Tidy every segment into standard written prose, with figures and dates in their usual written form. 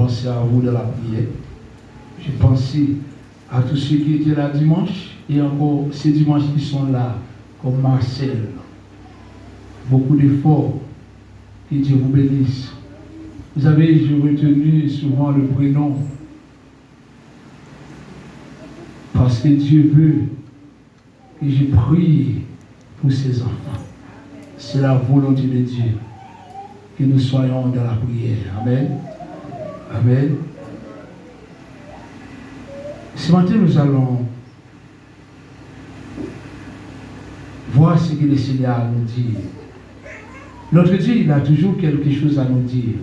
pensé à vous dans la prière. J'ai pensé à tous ceux qui étaient là dimanche et encore ces dimanches qui sont là, comme Marcel. Beaucoup d'efforts. Que Dieu vous bénisse. Vous avez, j'ai retenu souvent le prénom parce que Dieu veut que j'ai prié pour ses enfants. C'est la volonté de Dieu que nous soyons dans la prière. Amen. Amen. Ce matin, nous allons voir ce que le Seigneur a à nous dire. Notre Dieu, il a toujours quelque chose à nous dire.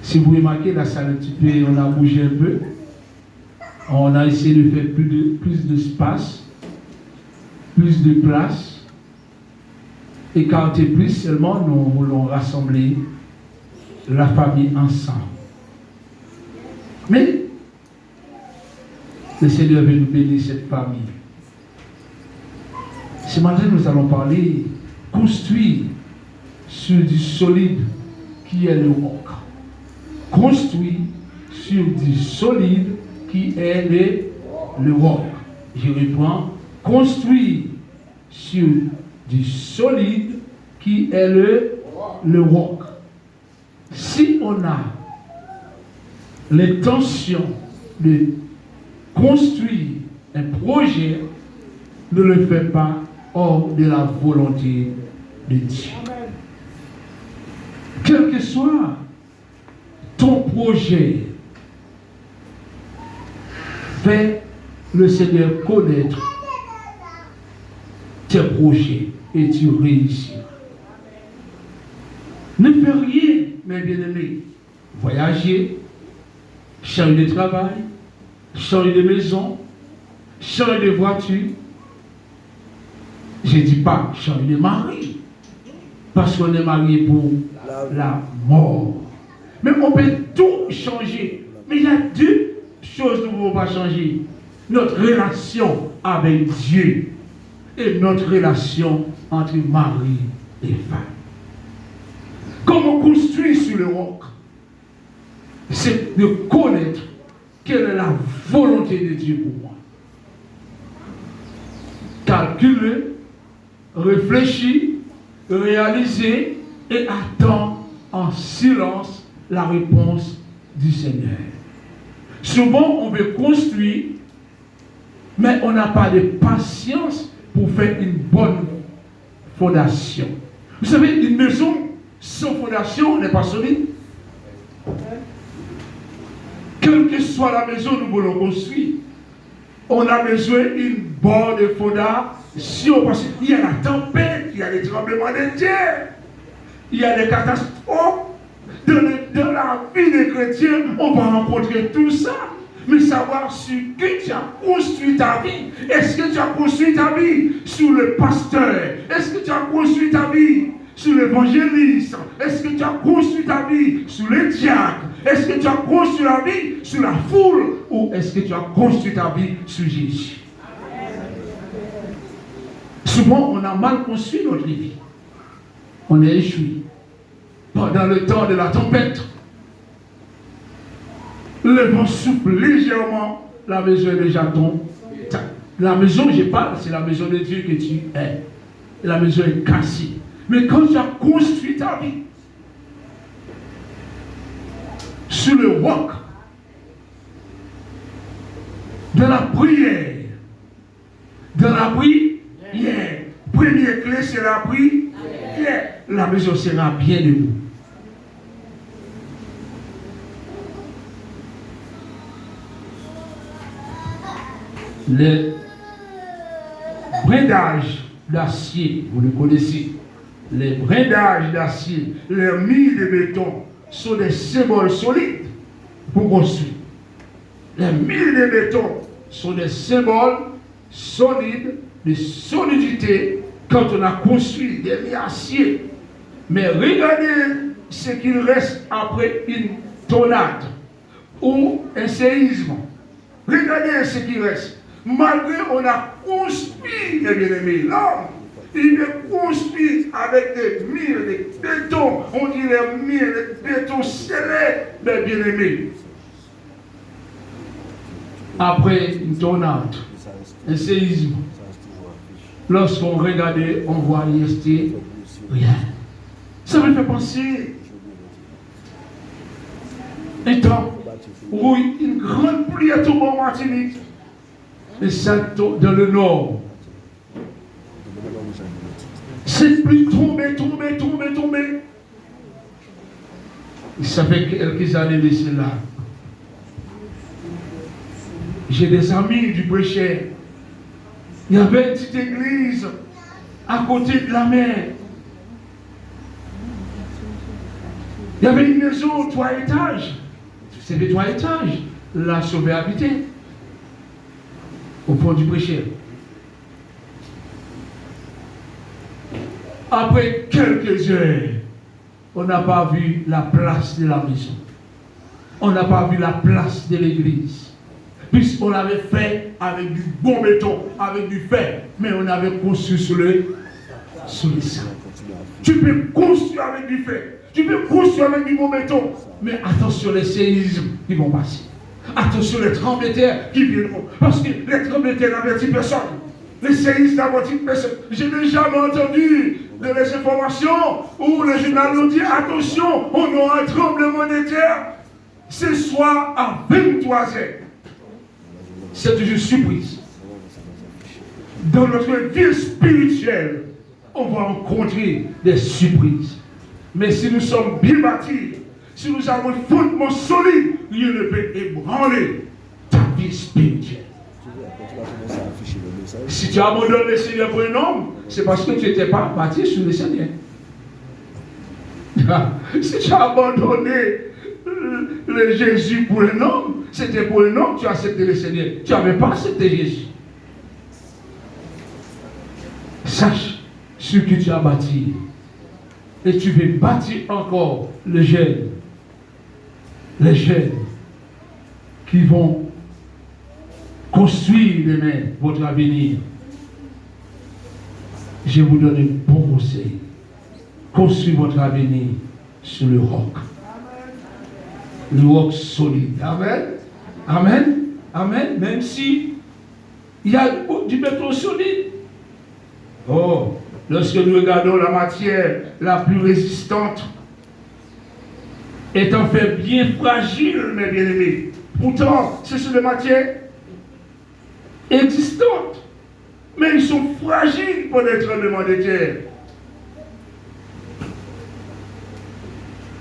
Si vous remarquez, la salle un petit peu, on a bougé un peu. On a essayé de faire plus d'espace, plus de place. Écarter plus seulement, nous voulons rassembler la famille ensemble. Mais le Seigneur veut nous bénir cette famille. Ce matin, nous allons parler construire sur du solide qui est le roc. Construit sur du solide qui est le roc. Je reprends. Construire sur du solide qui est le roc. Si on a l'intention de construire un projet, ne le fait pas hors de la volonté de Dieu. Quel que soit ton projet, fais le Seigneur connaître tes projets et tu réussiras. Ne fais rien, mes bien-aimés. Voyager, changer de travail, changer de maison, changer de voiture. Je ne dis pas changer de mari, parce qu'on est marié pour la mort. Mais on peut tout changer. Mais il y a deux choses que nous ne pouvons pas changer. Notre relation avec Dieu et notre relation entre mari et femme. Comment construire sur le roc? C'est de connaître quelle est la volonté de Dieu pour moi. Calculer, réfléchir, réaliser et attendre en silence la réponse du Seigneur. Souvent, on veut construire, mais on n'a pas de patience pour faire une bonne fondation. Vous savez, une maison sans fondation n'est pas solide. Quelle que soit la maison que nous voulons construire, on a besoin d'une bonne fondation. Parce qu'il y a la tempête, il y a les tremblements de terre, il y a des catastrophes. Dans la vie des chrétiens, on va rencontrer tout ça. Mais savoir sur qui tu as construit ta vie. Est-ce que tu as construit ta vie sur le pasteur? Est-ce que tu as construit ta vie sur l'évangéliste? Est-ce que tu as construit ta vie sur le diacre? Est-ce que tu as construit ta vie sur la foule? Ou est-ce que tu as construit ta vie sur Jésus? Souvent, on a mal construit notre vie. On est échoué. Pendant le temps de la tempête, le vent souffle légèrement, la maison est déjà tombée. La maison, je parle, c'est la maison de Dieu que tu es. La maison est cassée. Mais quand tu as construit ta vie sur le roc de la prière, première clé c'est la prière, la maison sera bien debout. Les brindages d'acier, vous le connaissez, les brindages d'acier, les murs de béton sont des symboles solides pour construire. Les murs de béton sont des symboles solides de solidité quand on a construit des murs d'acier. Mais regardez ce qu'il reste après une tornade ou un séisme. Regardez ce qui reste. Malgré qu'on a construit, mes bien-aimés, l'homme, Il est construit avec des murs, des bétons. On dit les murs, les bétons scellés, mes bien-aimés. Après une tornade, un séisme, lorsqu'on regardait, on voyait rien. Ça me fait penser un temps où une grande pluie est tombée en Martinique. Et ça dans le nord. Cette pluie tombait. Et ça fait quelques années de cela. J'ai des amis du prêcheur. Il y avait une petite église à côté de la mer. Il y avait une maison 3 étages. C'était 3 étages. La sauvé habité. Au fond du prêcheur. Après quelques heures, on n'a pas vu la place de la maison. On n'a pas vu la place de l'église. Puisqu'on l'avait fait avec du bon béton, avec du fer, mais on avait construit sur le sang. Tu peux construire avec du fer, tu peux construire avec du bon béton, mais attention les séismes qui vont passer. Attention les tremblements de terre qui viendront. Parce que les tremblements de terre n'avertissent personne. Les séismes n'avertissent personne. J'ai déjà entendu de les informations où le journal nous dit attention, on aura un tremblement de terre ce soir à 23h. C'est une surprise. Dans notre vie spirituelle, on va rencontrer des surprises. Mais si nous sommes bien bâtis, si nous avons un fondement solide, rien ne peut ébranler ta vie spirituelle. Si tu abandonnes le Seigneur pour un homme, c'est parce que tu n'étais pas bâti sur le Seigneur. Si tu as abandonné le Jésus pour un homme, c'était pour un homme, tu as accepté le Seigneur. Tu n'avais pas accepté Jésus. Sache ce que tu as bâti. Et tu veux bâtir encore les jeunes qui vont construire demain votre avenir. Je vous donne un bon conseil. Construisez votre avenir sur le roc. Le roc solide. Amen. Amen. Amen. Même si il y a du béton solide. Oh, lorsque nous regardons la matière la plus résistante, est en fait bien fragile, mes bien-aimés. Pourtant, ce sont des matières existantes, mais ils sont fragiles pour les tremblements de terre.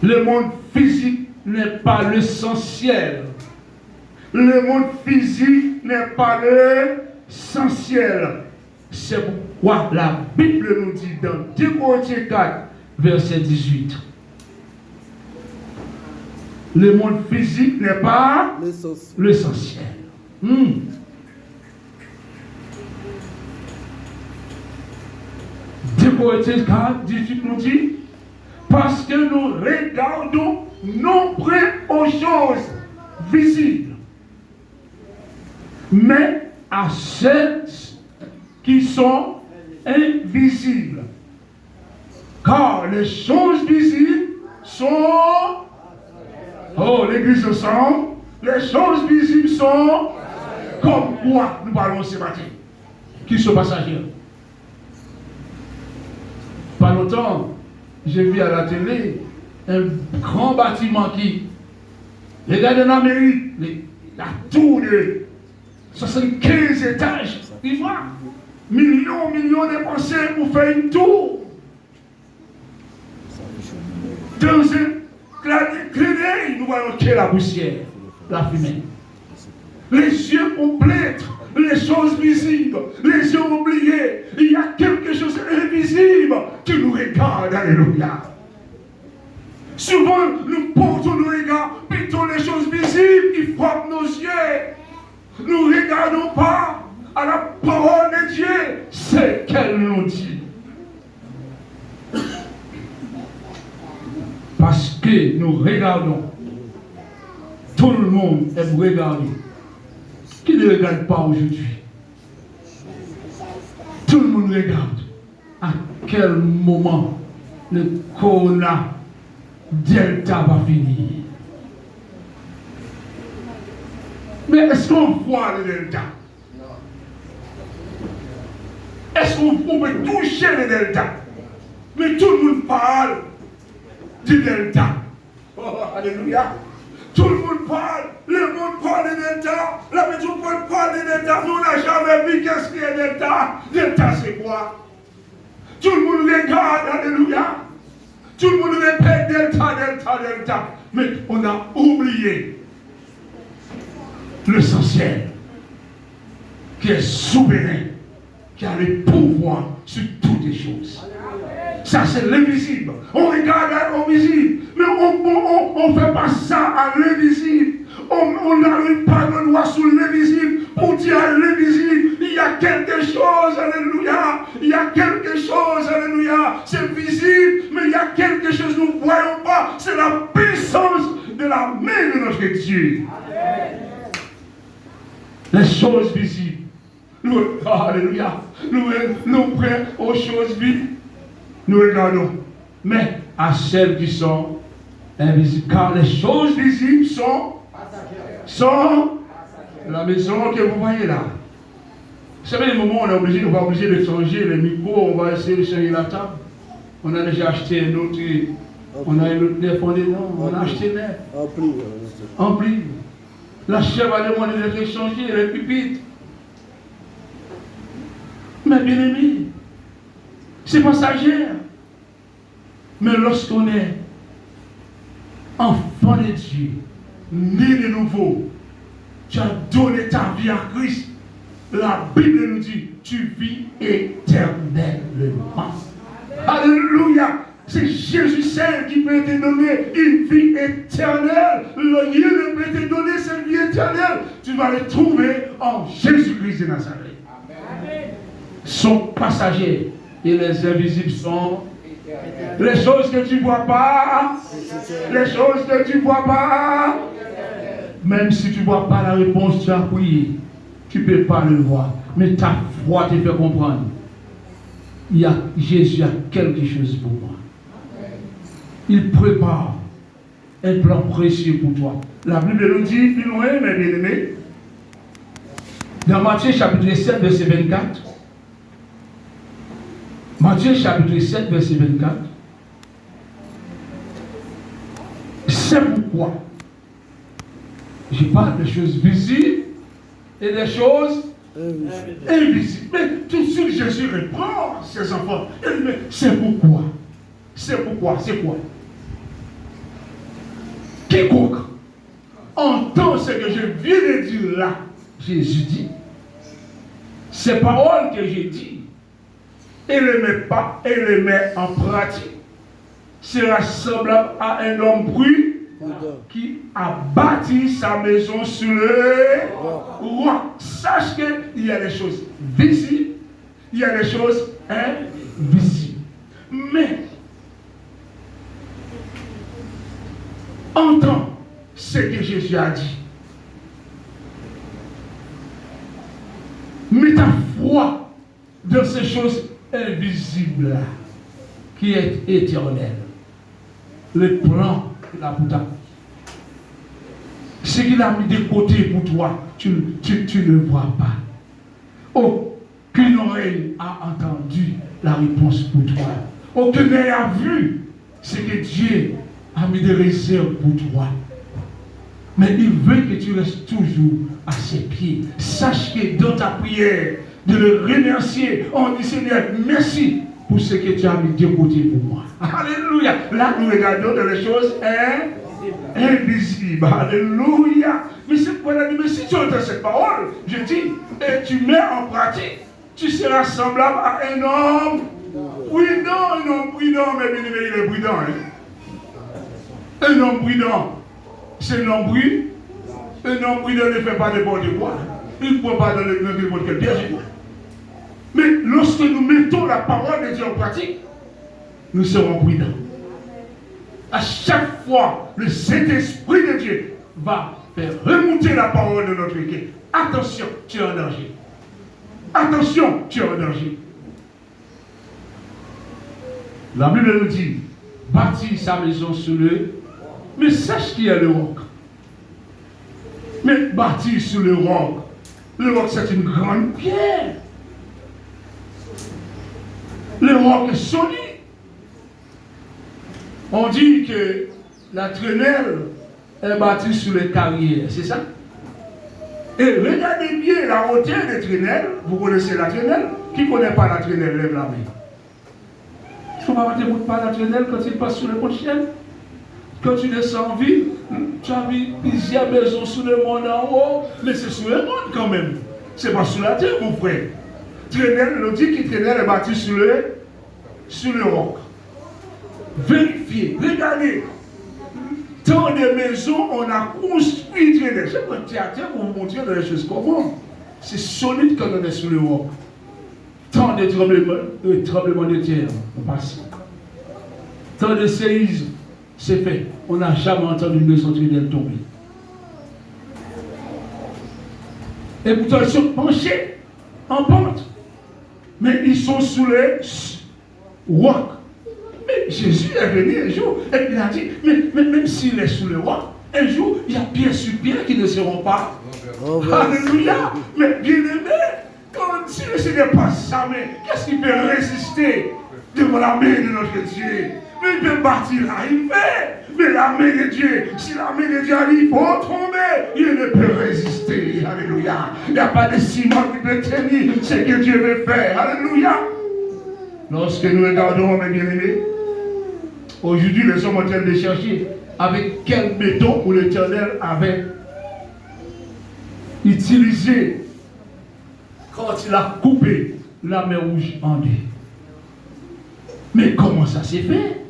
Le monde physique n'est pas l'essentiel. Le monde physique n'est pas l'essentiel. C'est pourquoi la Bible nous dit dans 2 Corinthiens 4, verset 18. Le monde physique n'est pas l'essentiel. 2 Corinthiens 4, 18 nous dit, parce que nous regardons non près aux choses visibles, mais à celles qui sont invisibles. Car les choses visibles sont... Oh, l'église ensemble. Les choses visibles sont comme quoi nous parlons ce matin, qui sont passagers. Pas longtemps, j'ai vu à la télé un grand bâtiment qui, regardez en Amérique, la tour de 75 étages, il voit millions dépensés pour faire une tour. Dans un clin nous voyons que la poussière, la fumée. Les yeux complètent les choses visibles, les yeux oubliés. Il y a quelque chose d'invisible qui nous regarde, alléluia. Souvent, nous portons nos regards plutôt les choses visibles qui frappent nos yeux. Nous ne regardons pas à la parole de Dieu, c'est qu'elle nous dit. Parce que nous regardons, tout le monde aime regarder. Qui ne regarde pas aujourd'hui? Tout le monde regarde. à quel moment le Corona Delta va finir. Mais est-ce qu'on voit le Delta? Est-ce qu'on peut toucher le Delta? Mais tout le monde parle du Delta. Oh, alléluia. Tout le monde parle, le monde parle de Delta, la métropole parle de Delta. Nous, on n'a jamais vu qu'est-ce qu'il y a Delta. Delta, c'est quoi? Tout le monde regarde, alléluia. Tout le monde répète Delta, Delta, Delta. Mais on a oublié l'essentiel, qui est souverain, qui a le pouvoir sur toutes les choses. Ça, c'est l'invisible. On regarde à l'invisible, mais on ne fait pas ça à l'invisible. On n'arrive pas le doigt sur l'invisible pour dire à l'invisible, il y a quelque chose, alléluia. Il y a quelque chose, alléluia. C'est visible, mais il y a quelque chose que nous ne voyons pas. C'est la puissance de la main de notre Dieu. Les choses visibles. Nous, alléluia. Nous prenons aux choses vides. Nous regardons. Mais à celles qui sont invisibles. Car les choses visibles sont la maison que vous voyez là. Vous savez, les moments où on va obligé de changer les micros, on va essayer de changer la table. On a déjà acheté un autre. On a un autre neuf, on a acheté neuf. Ampli. La chèvre a demandé d'être échangée, les pupitres. Mais bien aimé, c'est passager. Mais lorsqu'on est enfant de Dieu, né de nouveau, tu as donné ta vie à Christ. La Bible nous dit, tu vis éternellement. Alléluia. C'est Jésus seul qui peut te donner une vie éternelle. Le Dieu ne peut te donner cette vie éternelle. Tu vas le trouver en Jésus-Christ de Nazareth. Amen. Sont passagers et les invisibles sont les choses que tu ne vois pas. Les choses que tu ne vois pas. Même si tu ne vois pas la réponse, tu as prié. Tu ne peux pas le voir. Mais ta foi te fait comprendre. Jésus a quelque chose pour moi. Il prépare un plan précieux pour toi. La Bible nous dit, plus loin, mes bien-aimés, dans Matthieu chapitre 7, verset 24, Matthieu chapitre 7, verset 24, c'est pourquoi je parle des choses visibles et des choses invisibles. Mais tout de suite, Jésus reprend ses enfants. Il dit, c'est pourquoi. C'est pourquoi. C'est quoi? Quiconque entend ce que je viens de dire là, Jésus dit, ces paroles que j'ai dit, et ne les met pas, et les met en pratique, sera semblable à un homme prudent qui a bâti sa maison sur le roc. Sache qu'il y a des choses visibles, il y a des choses invisibles. Mais entends ce que Jésus a dit. Mets ta foi dans ces choses invisibles-là, qui est éternel. Le plan qu'il a pour ta vie. Ce qu'il a mis de côté pour toi, tu ne vois pas. Aucune oreille a entendu la réponse pour toi. Aucun œil a vu ce que Dieu a mis de réserve pour toi. Mais il veut que tu restes toujours à ses pieds. Sache que dans ta prière, de le remercier, on dit Seigneur, merci pour ce que tu as mis de côté pour moi. Alléluia. Là, nous regardons dans les choses invisibles. Alléluia. Mais c'est pour la dire, mais si tu entends cette parole, je dis, et tu mets en pratique, tu seras semblable à un homme prudent. Un homme prudent, mais bien aimé, il est prudent. Un homme prudent, c'est un homme prudent. Un homme prudent ne fait pas n'importe quoi. Il ne prend pas dans n'importe quel piège. Mais lorsque nous mettons la parole de Dieu en pratique, nous serons prudents. À chaque fois, le Saint-Esprit de Dieu va faire remonter la parole de notre cœur. Attention, tu es en danger. Attention, tu es en danger. La Bible nous dit, bâtit sa maison sur le... Mais sache qui est le roc. Mais bâtir sur le roc. Le roc, c'est une grande pierre. Le roc est solide. On dit que la traînelle est bâtie sur les carrières, c'est ça? Et regardez bien la hauteur des traînelles. Vous connaissez la traînelle? Qui ne connaît pas la traînelle, lève la main. Il ne faut pas battre par la traînelle quand il passe sur le pont de Chienne. Quand tu descends en ville, tu as vu plusieurs maisons sous le monde en haut, mais c'est sous le monde quand même. Ce n'est pas sous la terre, mon frère. Traînelle, on dit que traînelle est bâtie sur le roc. Vérifiez, regardez. Tant de maisons, on a construit traînelle. C'est pas un théâtre pour vous montrer les choses comment. C'est solide quand on est sur le roc. Tant de tremblements de terre, on passe. Tant de séismes, c'est fait. On n'a jamais entendu une maison traînelle tomber. Et pourtant, ils sont penchés en pente. Mais ils sont sous les rocs. Mais Jésus est venu un jour et il a dit, mais même s'il est sous le roc, un jour, il y a pierre sur pierre qui ne seront pas. Alléluia. Mais bien aimé, si le Seigneur passe sa main, qu'est-ce qu'il peut résister devant la main de notre Dieu? Mais il peut bâtir là, il fait. Mais la main de Dieu, si la main de Dieu a dit, il faut tomber, il ne peut résister. Alléluia. Il n'y a pas de ciment qui peut tenir ce que Dieu veut faire. Alléluia. Lorsque nous regardons, mes bien-aimés, aujourd'hui, les hommes sont en train de chercher avec quel béton où l'Éternel avait utilisé quand il a coupé la mer Rouge en deux. Mais comment ça s'est fait?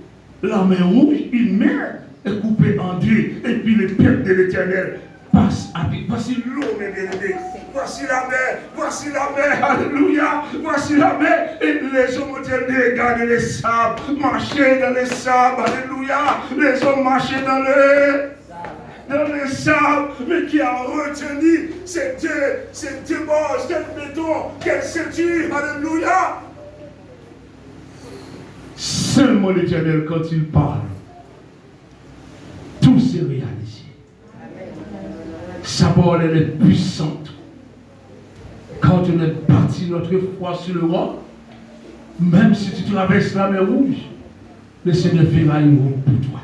La mer Rouge, une mer est coupée en deux, et puis le peuple de l'Éternel passe avec. Voici l'eau, mes bien-aimés. Voici la mer, alléluia. Voici la mer, et les hommes ont regardé les sables, marcher dans les sables, alléluia. Les hommes marchaient dans les sables, mais qui a retenu ces deux bosses, quel béton, quelle ceinture, alléluia. Seulement l'Éternel, quand il parle, tout s'est réalisé. Sa parole, elle est puissante. Quand on est bâti notre foi sur le roc, même si tu traverses la mer Rouge, le Seigneur fera une route pour toi.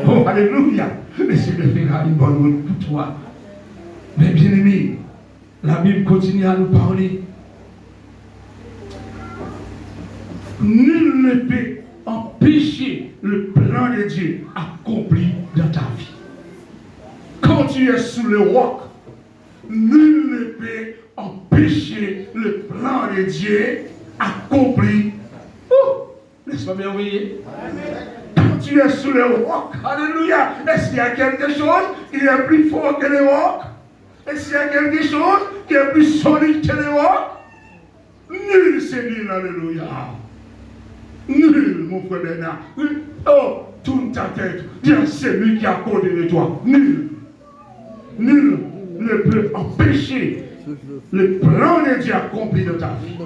Oh, alléluia! Le Seigneur fera une bonne route pour toi. Mais bien aimé, la Bible continue à nous parler. Nul ne peut empêcher le plan de Dieu accompli dans ta vie. Quand tu es sous le roc, nul ne peut empêcher le plan de Dieu accompli. Oh, laisse-moi merveiller. Quand tu es sous le roc, alléluia, est-ce qu'il y a quelque chose qui est plus fort que le roc? Est-ce qu'il y a quelque chose qui est plus solide que le roc? Nul, c'est nul, alléluia. Nul, mon frère Bernard. Oh, tourne ta tête. Dis à celui qui a côté de toi. Nul. Nul ne peut empêcher le plan de Dieu accompli dans ta vie.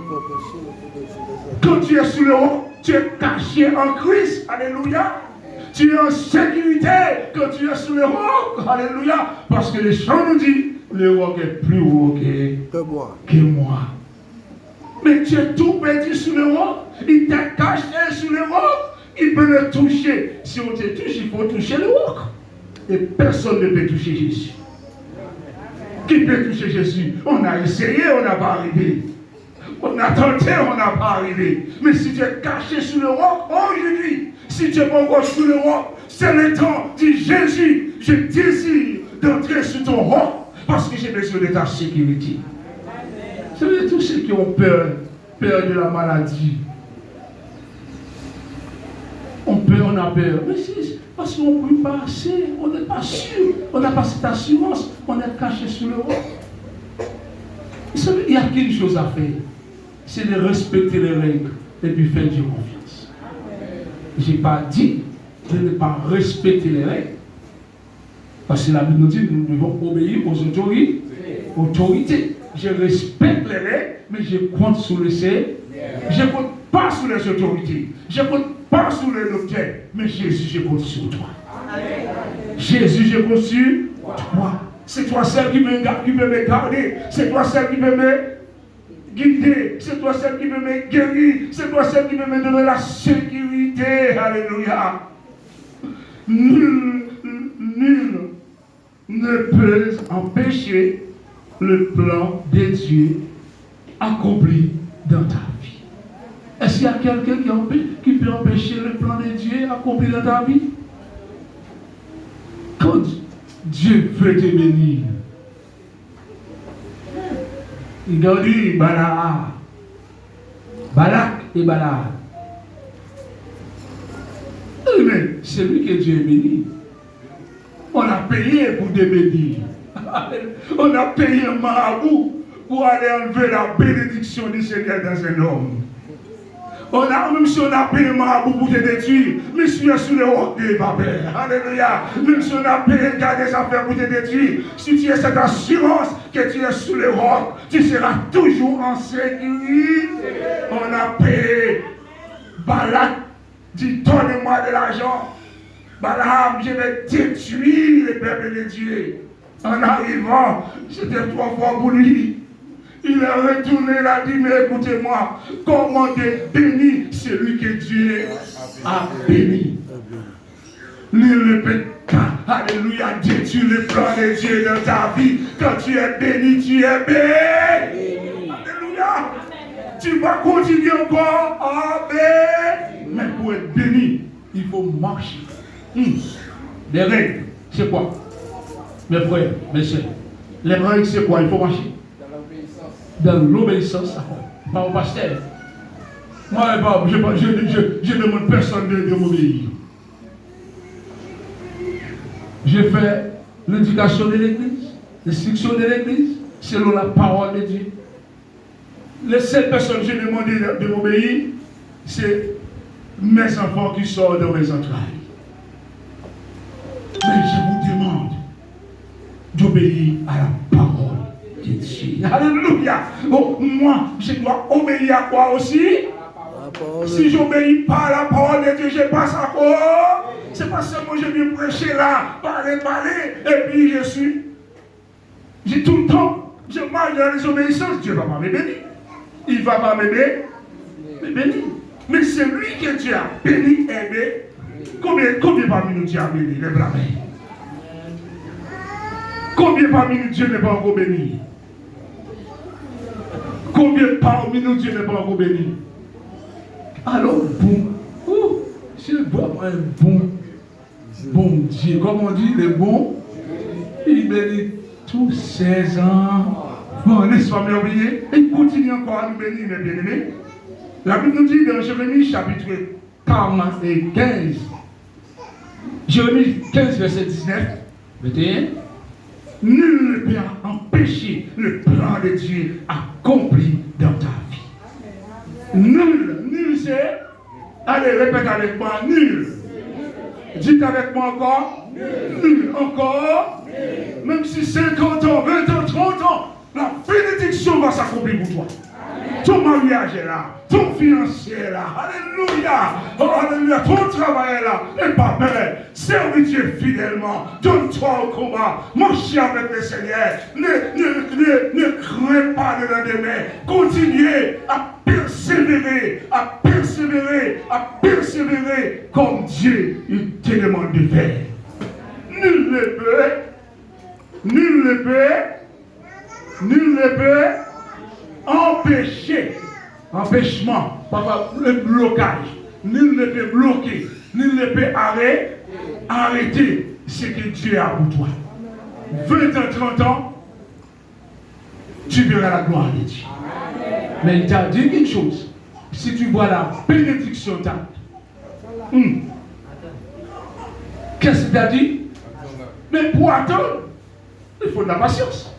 Quand tu es sous le roc, tu es caché en Christ. Alléluia. Tu es en sécurité quand tu es sous le roc. Alléluia. Parce que les chants nous disent, le roc est plus haut que moi. Mais tu es tout petit sous le roc. Il t'a caché sous le roc. Il peut le toucher. Si on te touche, il faut toucher le roc. Et personne ne peut toucher Jésus. Qui peut toucher Jésus? On a essayé, on n'a pas arrivé. On a tenté, on n'a pas arrivé. Mais si tu es caché sous le roc, aujourd'hui, si tu es pas encore sous le roc, c'est le temps. Dis Jésus, je désire d'entrer sous ton roc parce que j'ai besoin de ta sécurité. C'est tous ceux qui ont peur de la maladie. On a peur. Mais si, parce qu'on ne peut pas assez, on n'est pas sûr, on n'a pas cette assurance, on est caché sous le roc. Il y a qu'une chose à faire, c'est de respecter les règles et puis faire Dieu confiance. Je n'ai pas dit de ne pas respecter les règles. Parce que la Bible nous dit que nous devons obéir aux autorités. Je respecte les règles, mais je compte sur le Seigneur. Je ne compte pas pas sur les autorités. Je ne compte pas sur les docteurs. Mais Jésus, je compte sur toi. Jésus, je compte sur toi. C'est toi celle qui peut me garder. C'est toi celle qui peut me guider. C'est toi celle qui peut me guérir. C'est toi celle qui peut me donner la sécurité. Alléluia. Nul ne peut empêcher le plan de Dieu accompli dans ta vie. Est-ce qu'il y a quelqu'un qui peut empêcher le plan de Dieu accompli dans ta vie? Quand Dieu veut te bénir, il a dit Balak et Balak. Mais c'est lui que Dieu est béni. On a payé pour te bénir. On a payé un marabout pour aller enlever la bénédiction du Seigneur dans un homme. Même si on a payé un marabout pour te détruire, mais si tu es sous le roc de Babel, alléluia. Même si on a payé des affaires pour te détruire, si tu as cette assurance que tu es sous le roc, tu seras toujours en sécurité. On a payé. Balak dit, donne-moi de l'argent. Balaam, je vais détruire le peuple de Dieu. En arrivant, c'était trop fort pour lui. Il est retourné, il a dit, mais écoutez-moi, comment te bénir celui que Dieu a béni. Nul ne peut pas, alléluia, détruire le plan de Dieu dans ta vie. Quand tu es béni, tu es béni. Alléluia. Tu vas continuer encore. Amen. Mais pour être béni, il faut marcher. Les règles, c'est quoi? Mes frères, mes soeurs, les règles, c'est quoi? Il faut marcher dans l'obéissance, pas au pasteur. Moi, je ne demande personne de m'obéir. Je fais l'éducation de l'église, l'instruction de l'église, selon la parole de Dieu. Les seules personnes que j'ai demandé de m'obéir, c'est mes enfants qui sortent de mes entrailles. Mais je vous demande d'obéir à la parole de Dieu. Alléluia. Oh, moi, je dois obéir à quoi aussi? Si j'obéis pas à la parole de Dieu, je passe à quoi? C'est pas seulement je viens prêcher là, parler, et puis je suis. J'ai tout le temps, je marche dans les obéissances. Dieu ne va pas me bénir. Il ne va pas me bénir. Mais c'est lui que Dieu a béni, aimé. Combien parmi nous Dieu a béni? Lève la main. Combien parmi nous Dieu n'est pas encore béni? Combien parmi nous Dieu n'est pas encore béni? Alors, c'est vraiment un bon Dieu. Comme on dit, le bon, il bénit tous ses ans. Bon, n'est-ce pas merveilleux? Il continue encore à nous bénir, mes bien-aimés. La Bible nous dit dans Jérémie chapitre 15, Jérémie 15, verset 19, 21, nul ne peut empêcher le plan de Dieu accompli dans ta vie. Nul c'est, allez, répète avec moi, nul. Dites avec moi encore, nul, encore, même si 50 ans, 20 ans, 30 ans, la bénédiction va s'accomplir pour toi. Ton mariage est là, ton financier est là, alléluia, oh, alléluia, ton travail est là, et pas peur, servis Dieu fidèlement, donne-toi au combat, marche avec le Seigneur, ne crains pas de la demain, continuez à persévérer comme Dieu il te demande de faire. Nul ne peut empêchement, papa, le blocage. Nul ne peut bloquer, nul ne peut arrêter ce que Dieu a pour toi. 20 ans, 30 ans, tu verras la gloire de Dieu. Mais il t'a dit quelque chose. Si tu vois la bénédiction, qu'est-ce qu'il t'a dit? Mais pour attendre, il faut de la patience.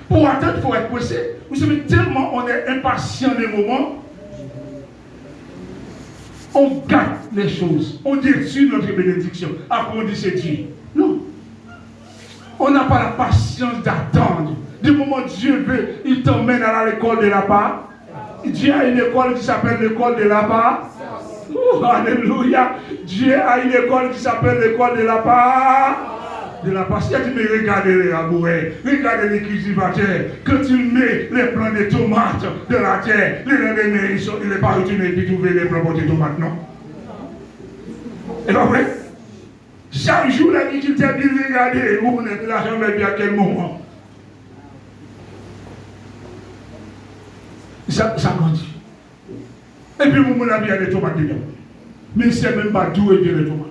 Pour attendre, il faut être pressé. Vous savez, tellement on est impatient des moments, on gâte les choses, on détruit notre bénédiction. Après, on dit c'est Dieu. Non. On n'a pas la patience d'attendre. Du moment où Dieu veut, il t'emmène à l'école de la part. Dieu a une école qui s'appelle l'école de la part. Alléluia. Dieu a une école qui s'appelle l'école de la part. De la part. Si tu me regardes les labourés, regardez les cultivateurs, quand tu mets les plants de tomates de la terre, les lendemains, il n'est pas retourné et puis trouver les plants de tomates, non? Et pas vrai? Chaque jour, l'agriculteur dit regardez, où on est l'argent va bien à quel moment? Ça grandit. Et puis, vous m'avez bien des tomates dedans. Mais il ne sait même pas d'où viennent les tomates.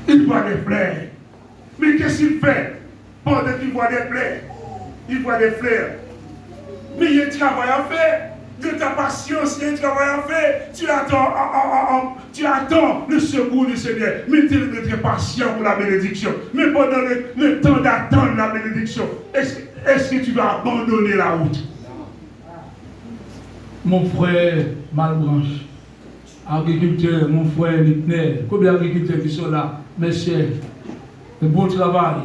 Il voit des fleurs. Mais qu'est-ce qu'il fait? Pendant qu'il voit des fleurs, il voit des fleurs. Mais il y a un travail à faire. De ta patience, il y a un travail à faire. Tu attends le secours du Seigneur. Mais tu es très patient pour la bénédiction. Mais pendant le temps d'attendre la bénédiction, est-ce que tu vas abandonner la route? Mon frère Malbranche, agriculteur, mon frère Lipner, combien d'agriculteurs qui sont là? Mes chers, le bon travail,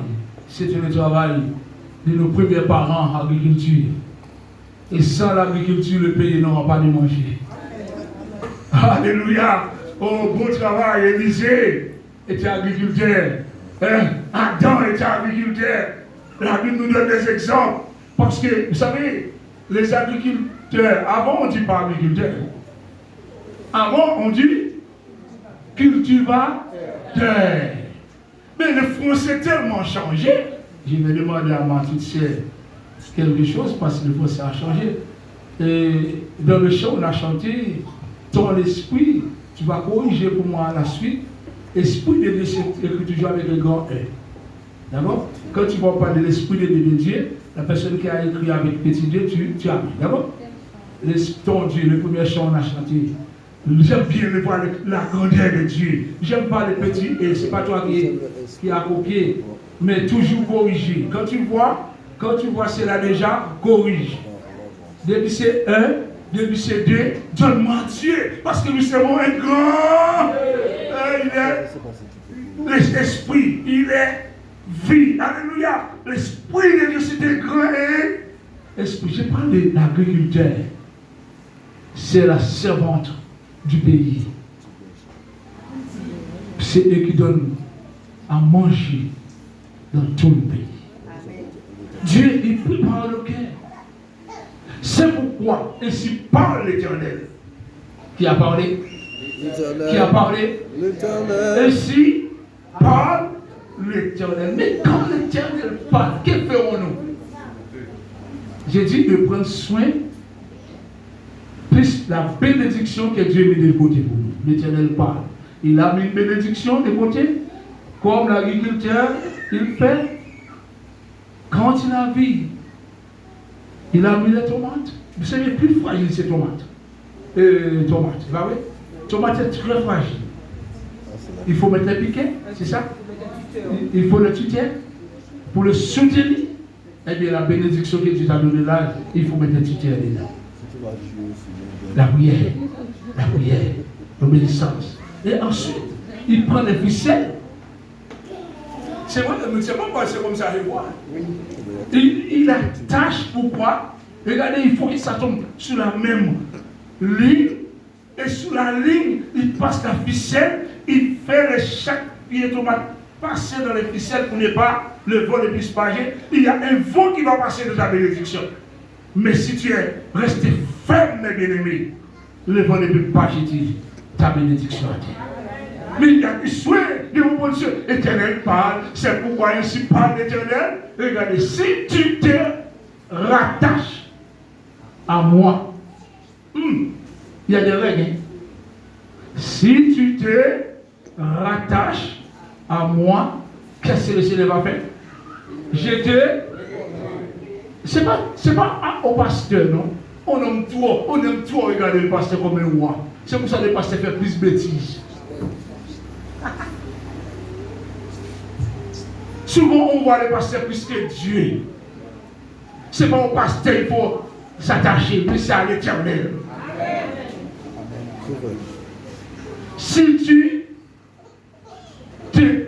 c'est le travail de nos premiers parents en agriculture. Et sans l'agriculture, le pays n'aura pas de manger. Alléluia. Oh, bon travail, Élisée était agriculteur. Adam était agriculteur. La Bible nous donne des exemples. Parce que, vous savez, les agriculteurs, avant on ne dit pas agriculteur. Avant on dit cultivateur. Mais le français est tellement changé. Je vais demander à ma petite sœur quelque chose parce que le français a changé. Et dans le chant, on a chanté ton esprit, tu vas corriger pour moi la suite. Esprit de Dieu, c'est écrit toujours avec le grand E. D'accord? Quand tu vas parler de l'esprit de Dieu, la personne qui a écrit avec petit D, tu as mis. D'accord? Ton Dieu, le premier chant, on a chanté. J'aime bien voir la grandeur de Dieu. J'aime pas les petits et c'est pas toi qui a copié, mais toujours corriger. Quand tu vois cela déjà, corrige. Depuis c'est 1, depuis c'est 2, donne-moi Dieu, parce que nous serons un grand. Il est l'esprit, il est vie. Alléluia. L'esprit de Dieu, c'est un grand esprit. Je parle de l'agriculteur. C'est la servante du pays. C'est eux qui donnent à manger dans tout le pays. Dieu, il prépare le cœur. C'est pourquoi, ainsi parle l'Éternel. Qui a parlé? Qui a parlé? L'Éternel. Ainsi parle l'Éternel. Mais quand l'Éternel parle, que ferons-nous? J'ai dit de prendre soin, plus la bénédiction que Dieu met de côté pour nous. L'Éternel parle. Il a mis une bénédiction de côté, comme l'agriculteur, il fait. Quand il a vu, il a mis les tomates. Vous savez, plus fragile ces tomates. Tomates, bah oui. Tomate est très fragile. Il faut mettre les piquets, c'est ça? Il faut le tuteur pour le soutenir. Eh bien, la bénédiction que Dieu t'a donnée là, il faut mettre le tuteur dedans. La prière, l'obéissance. Et ensuite, il prend les ficelles. C'est vrai, mais c'est pas passé comme ça, je vois. Il attache, pourquoi? Regardez, il faut que ça tombe sur la même ligne. Et sur la ligne, il passe la ficelle, il fait chaque pied tomate passer dans les ficelles pour ne pas le vent ne puisse passer. Il y a un vent qui va passer de ta bénédiction. Mais si tu es resté ferme, mes bien-aimés, le vent ne peut pas jeter ta bénédiction à terre. Mais il y a du soin de mon bon Dieu. L'Éternel parle, c'est pourquoi ainsi parle l'Éternel. Regardez, si tu te rattaches à moi, il y a des règles. Hein? Si tu te rattaches à moi, qu'est-ce que le Seigneur va faire? C'est pas au pasteur, non? On aime trop regarder le pasteur comme un roi. C'est pour ça que le pasteur fait plus de bêtises. Souvent on voit le pasteur plus que Dieu. C'est pas au pasteur il faut s'attacher, mais c'est à l'Éternel. Si tu te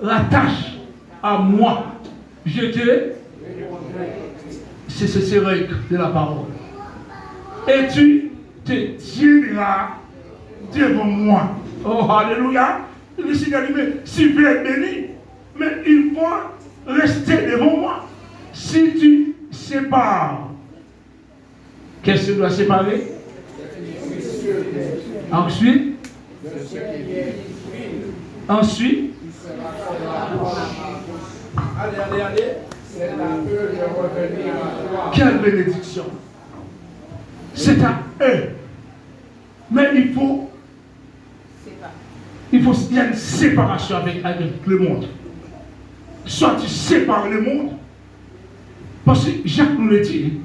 rattaches à moi, C'est ces règles de la parole. Et tu te tiendras devant moi. Oh, alléluia. Le Seigneur dit, mais si tu veux être béni, mais il faut rester devant moi. Si tu sépares, qu'est-ce que tu dois séparer? Ensuite, allez. Quelle bénédiction. C'est à eux. Mais il y a une séparation avec le monde. Soit tu sépares le monde, parce que Jacques nous le dit,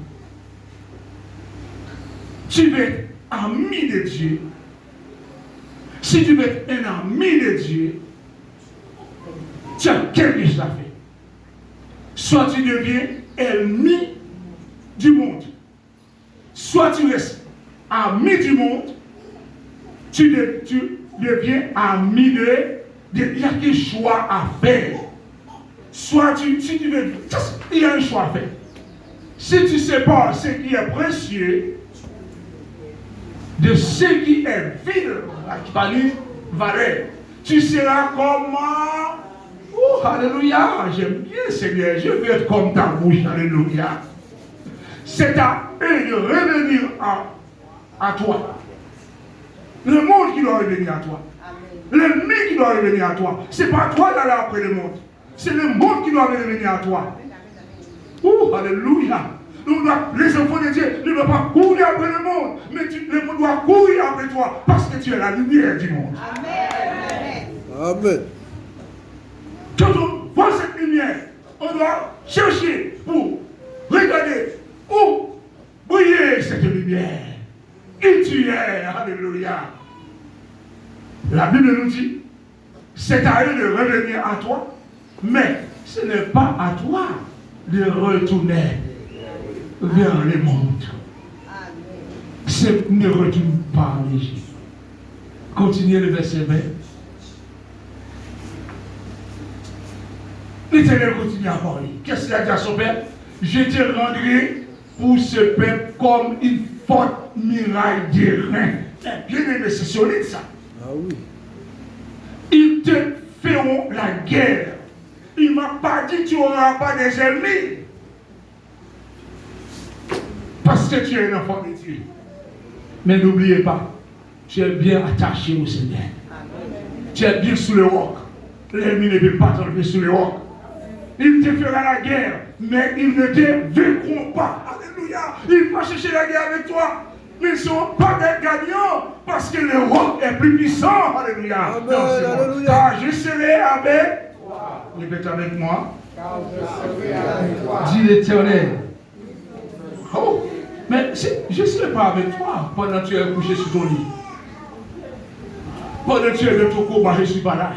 tu veux être ami de Dieu. Si tu veux être un ami de Dieu, tu as quelque chose à faire. Soit tu deviens ennemi du monde, soit tu restes ami du monde, tu deviens ami de... Il y a quel choix à faire. Soit si tu veux... Il y a un choix à faire. Si tu sépares ce qui est précieux de ce qui est vide, qui parle valeur, tu seras comme... Oh, alléluia, j'aime bien Seigneur, je veux être comme ta bouche, alléluia. C'est à eux de revenir à toi. Le monde qui doit revenir à toi. L'ennemi qui doit revenir à toi. Ce n'est pas toi d'aller après le monde. C'est le monde qui doit revenir à toi. Oh, alléluia. Les enfants de Dieu ne doivent pas courir après le monde, mais le monde doit courir après toi parce que tu es la lumière du monde. Amen. Amen. Quand on voit cette lumière, on doit chercher pour regarder où briller cette lumière. Qui tu es, alléluia. La Bible nous dit, c'est à eux de revenir à toi, mais ce n'est pas à toi de retourner vers le monde. Ne retourne pas en Égypte. Continuez le verset 20. L'Éternel continue à parler. Qu'est-ce qu'il a dit à son peuple? Je te rendrai pour ce peuple comme une forte muraille d'airain. Bien aimé, c'est solide ça. Ah oui. Ils te feront la guerre. Il ne m'a pas dit que tu n'auras pas des ennemis. Parce que tu es un enfant de Dieu. Mais n'oubliez pas, tu es bien attaché au Seigneur. Tu es bien sous le roc. L'ennemi ne peut pas t'enlever sous le roc. Il te fera la guerre, mais ils ne te vaincront pas. Alléluia. Il va chercher la guerre avec toi. Mais ils ne sont pas des gagnants parce que le roc est plus puissant. Alléluia. Amen, alléluia. Car je serai avec toi. Répète avec moi. Car je serai avec toi. Dis l'Éternel. Oh, mais je ne serai pas avec toi pendant que tu es couché sur ton lit. Pendant que tu es de ton combat, je ne suis pas là.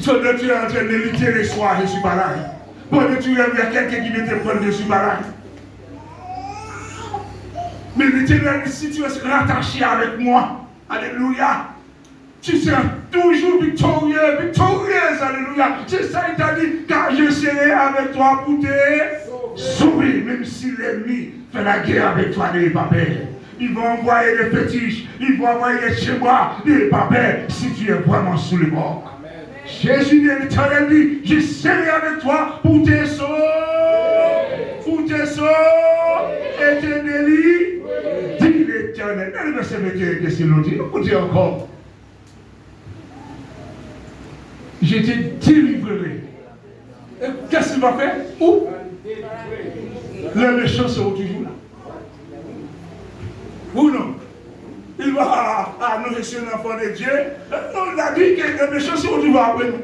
Pendant que tu es en train de lutter les soirs, je ne suis pas là. Pendant que tu es avec quelqu'un qui vient te prendre, je ne suis pas là. Mais l'Éternel, si tu es rattaché avec moi, alléluia, tu seras toujours victorieux, victorieuse, alléluia. C'est ça, il t'a dit, car je serai avec toi pour te sauver, même si l'ennemi fait la guerre avec toi, n'ayez pas peur. Ils vont envoyer des fétiches, ils vont envoyer des schémas, n'ayez pas peur, si tu es vraiment sous le bord. Jésus de l'Éternel dit, je serai avec toi pour te sauver, et te délivrer. Dit l'Éternel. Dans le verset 21, qu'est-ce qu'il nous dit? Écoutez encore. Je te délivrerai. Qu'est-ce qu'il va faire? Où? Les méchants seront toujours là. Ou non? Il va annoncer sur l'enfant de Dieu. Non, il a dit que les méchants seront toujours après nous.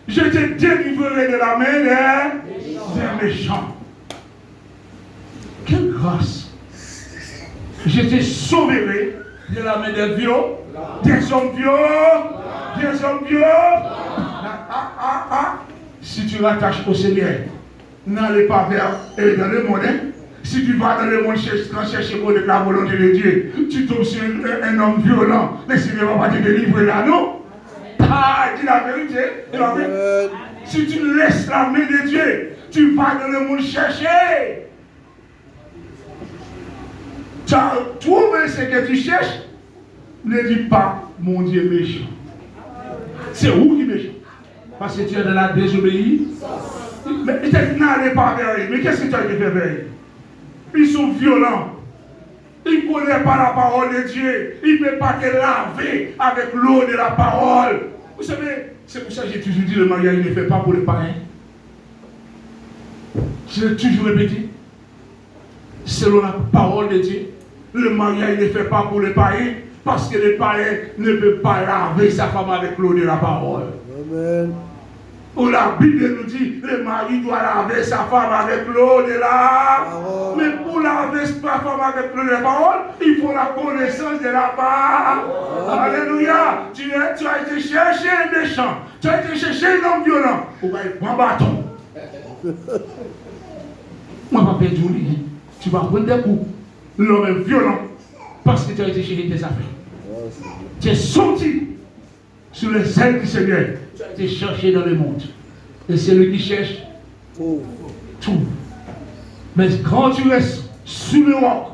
Je te délivrerai de la main des méchants. Quelle grâce! Je te sauverai de la main des vieux, des hommes vieux. Si tu rattaches au Seigneur, n'allez pas dans le monde. Si tu vas dans le monde chercher pour la volonté de Dieu, tu tombes sur un homme violent. Le Seigneur ne va pas te délivrer là, non? Ah, dis la vérité. Si tu laisses la main de Dieu, tu vas dans le monde chercher. Tu as trouvé ce que tu cherches. Ne dis pas, mon Dieu méchant. C'est où qui est méchant? Parce que tu es dans la désobéissance. Mais il n'allait pas vers eux. Mais qu'est-ce que tu as été fait vers eux? Ils sont violents. Ils ne connaissent pas la parole de Dieu. Ils ne peuvent pas te laver avec l'eau de la parole. Vous savez, c'est pour ça que j'ai toujours dit le mariage ne fait pas pour les païens. Je l'ai toujours répété. Selon la parole de Dieu, le mariage ne fait pas pour les païens. Parce que les païens ne peuvent pas laver sa femme avec l'eau de la parole. Amen. Où la Bible nous dit le mari doit laver sa femme avec l'eau de la parole. Mais pour laver sa femme avec l'eau de la parole, il faut la connaissance de la parole. Alléluia. Tu as été chercher un méchant. Tu as été chercher un homme violent. On va être un bâton. Moi, je ne vais pas perdre du lit. Tu vas prendre des coups. L'homme est violent. Parce que tu as été chercher tes affaires. Tu es sorti sur les ailes du Seigneur. Tu as été cherché dans le monde. Et c'est lui qui cherche tout. Mais quand tu restes sous le roc,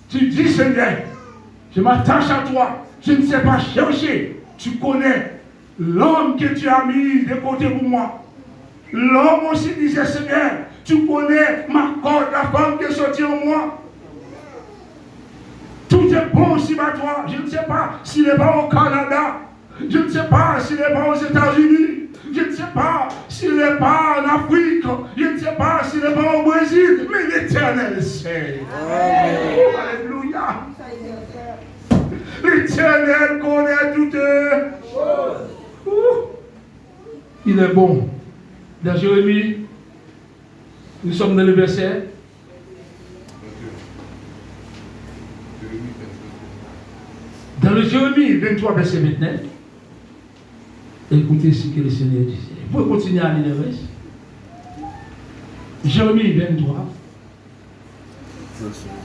tu dis Seigneur, je m'attache à toi. Je ne sais pas chercher. Tu connais l'homme que tu as mis de côté pour moi. L'homme aussi disait Seigneur, tu connais ma corde, la femme qui est sortie en moi. Tout est bon aussi à toi. Je ne sais pas s'il n'est pas au Canada. Je ne sais pas s'il n'est pas aux États-Unis. Je ne sais pas s'il n'est pas en Afrique. Je ne sais pas s'il n'est pas au Brésil. Mais l'Éternel sait. Alléluia. L'Éternel connaît toutes choses. Il est bon. Dans Jérémie, nous sommes dans le verset. Dans le Jérémie 23, verset 29, écoutez ce que le Seigneur disait. Vous pouvez continuer à lire le reste. Jérémie 23.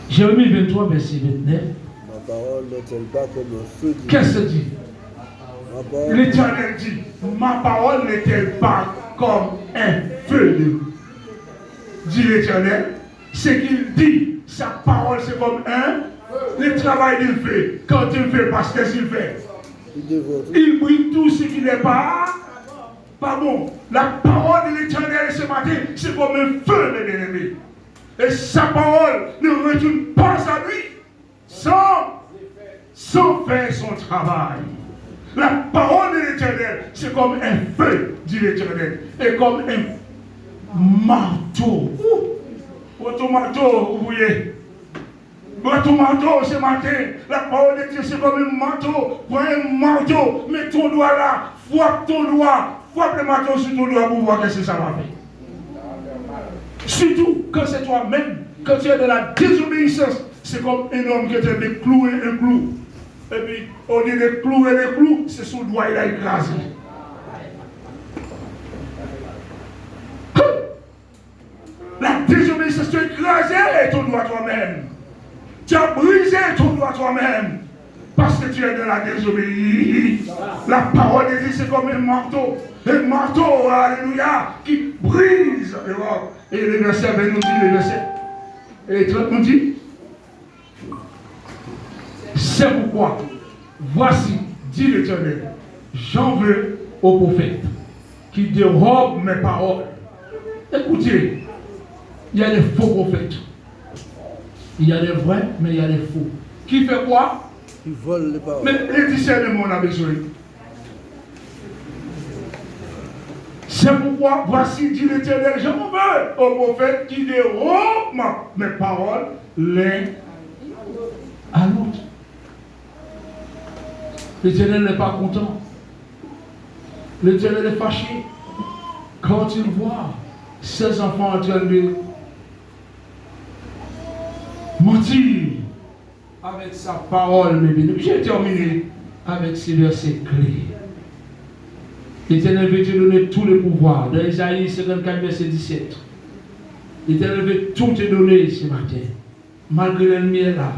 Jérémie 23, verset 29. Ma parole n'est-elle pas comme un feu de... Qu'est-ce que dit? L'Éternel dit, ma parole n'est-elle pas comme un feu de... Dit l'Éternel. Ce qu'il dit, sa parole c'est comme un... Le travail qu'il fait, quand il fait, parce qu'est-ce qu'il fait? Il brille tout ce qui n'est pas bon. La parole de l'Éternel ce matin, c'est comme un feu de l'ennemi. Et sa parole ne retourne pas à lui sans faire son travail. La parole de l'Éternel, c'est comme un feu, dit l'Éternel, et comme un marteau. Votre marteau, vous voyez. Votre manteau ce matin, la parole de Dieu c'est comme un manteau. Prends un manteau, mets ton doigt là, frappe ton doigt, frappe le manteau sur ton doigt pour voir qu'est-ce que ça va faire. Surtout quand c'est toi-même, quand tu es dans la désobéissance, c'est comme un homme qui est en train de clouer un clou. Et puis, au lieu de clouer le clou, c'est son doigt il a écrasé. La désobéissance, tu as écrasé ton doigt toi-même. Tu as brisé ton doigt toi-même parce que tu es dans la désobéissance. La parole de Dieu, c'est comme un marteau. Un marteau, alléluia, qui brise. Et le verset 20 nous dit, le verset. Et 30 nous dit, c'est pourquoi, voici, dit l'Éternel, j'en veux aux prophètes qui dérobent mes paroles. Écoutez, il y a des faux prophètes. Il y a des vrais, mais il y a des faux. Qui fait quoi? Ils volent les paroles. Mais les discernements, on a besoin. C'est pourquoi, voici, dit l'Éternel, je m'en veux aux prophètes qui dérobent mes paroles l'un à l'autre. L'Éternel n'est pas content. L'Éternel est fâché quand il voit ses enfants en train de mentir avec sa parole, mes bien-aimés. J'ai terminé avec ces versets clés. L'Éternel veut te donner tout le pouvoir. Dans Isaïe 54, verset 17. L'Éternel veut tout te donner ce matin. Malgré l'ennemi est là.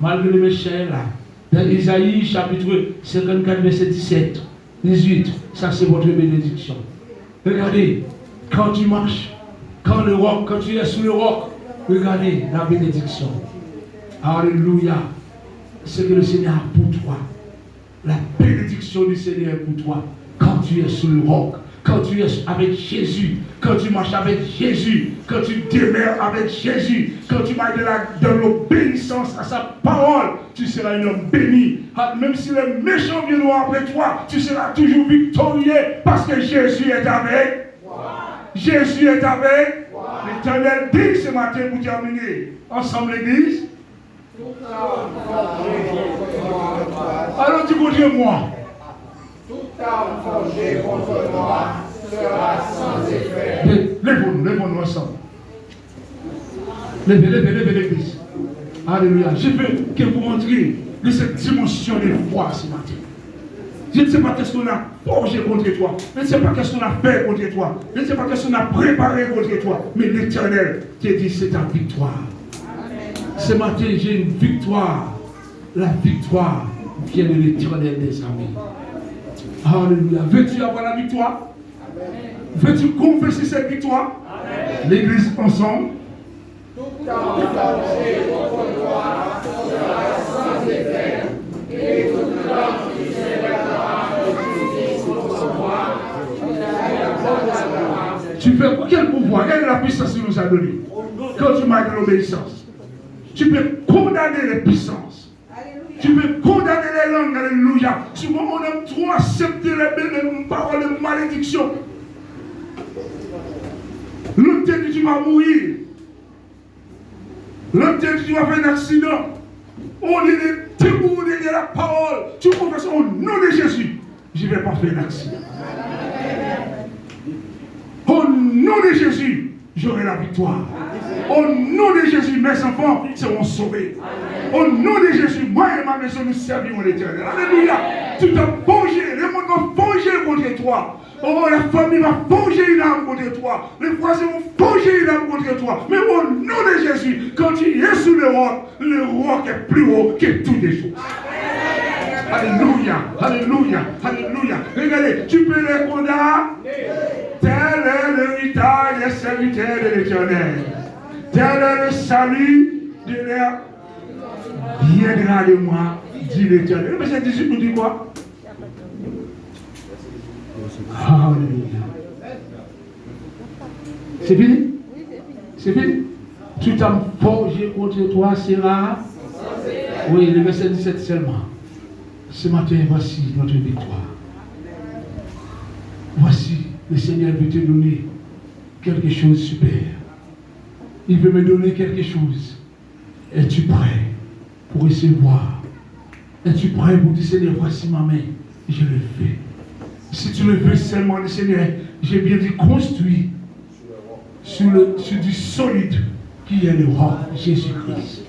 Malgré le méchant est là. Dans Isaïe chapitre 54, verset 17. 18, ça c'est votre bénédiction. Regardez, quand tu marches, quand tu es sous le roc, regardez la bénédiction. Alléluia. C'est que le Seigneur a pour toi. La bénédiction du Seigneur est pour toi. Quand tu es sous le roc, quand tu es avec Jésus, quand tu marches avec Jésus, quand tu demeures avec Jésus, quand tu marches de l'obéissance à sa parole, tu seras un homme béni. Même si les méchants viendront après toi, tu seras toujours victorieux parce que Jésus est avec. Jésus est avec. L'Éternel dit ce matin pour terminer. Ensemble l'église. Alors dis contre moi. Toute arme forgée contre moi sera sans effet. Lève-nous ensemble. Levez l'église. Alléluia. Je veux que vous rentriez de cette dimension de foi ce matin. Je ne sais pas qu'est-ce qu'on a forgé contre toi. Je ne sais pas qu'est-ce qu'on a fait contre toi. Je ne sais pas qu'est-ce qu'on a préparé contre toi. Mais l'Éternel te dit c'est ta victoire. Ce matin, j'ai une victoire. La victoire vient de l'Éternel des amis. Alléluia. Veux-tu avoir la victoire? Veux-tu confesser cette victoire? L'église ensemble. Toute arme forgée contre toi sera sans effet. Et toute arme qui s'élèvera contre moi, tu fais quel pouvoir? Quelle est la puissance qu'il nous a donnée? Quand tu marques l'obéissance, tu peux condamner les puissances. Tu peux condamner les langues. Alléluia. Souvent on aime trop accepter les paroles de malédiction. L'autre te dit tu vas mourir. L'autre te dit tu vas faire un accident. On est debout derrière la parole. Tu confesses au nom de Jésus. Je ne vais pas faire un accident. Au nom de Jésus, j'aurai la victoire. Au nom de Jésus, mes enfants seront sauvés. Au nom de Jésus, moi et ma maison, nous servirons l'Éternel. Alléluia. Tu t'as forgé, le monde va forger contre toi. Oh, la famille va forger une âme contre toi. Les voisins vont forger une âme contre toi. Mais au nom de Jésus, quand tu es sous le roc est plus haut que toutes les choses. Alléluia, alléluia, alléluia. Regardez, tu peux les condamner. Tel est l'héritage des serviteurs de l'Éternel. Tel est le salut de l'air. Viendra de moi, dit l'Éternel. Verset 18 nous dit quoi? Alléluia. C'est fini? C'est fini? Tu t'as forgé contre toi sera. Oui, le verset 17 seulement. Ce matin, voici notre victoire. Voici, le Seigneur veut te donner quelque chose de super. Il veut me donner quelque chose. Es-tu prêt pour recevoir? Es-tu prêt pour dire, Seigneur, voici ma main, je le fais. Si tu le veux seulement, le Seigneur, j'ai bien dit construit sur du solide qui est le roi Jésus-Christ.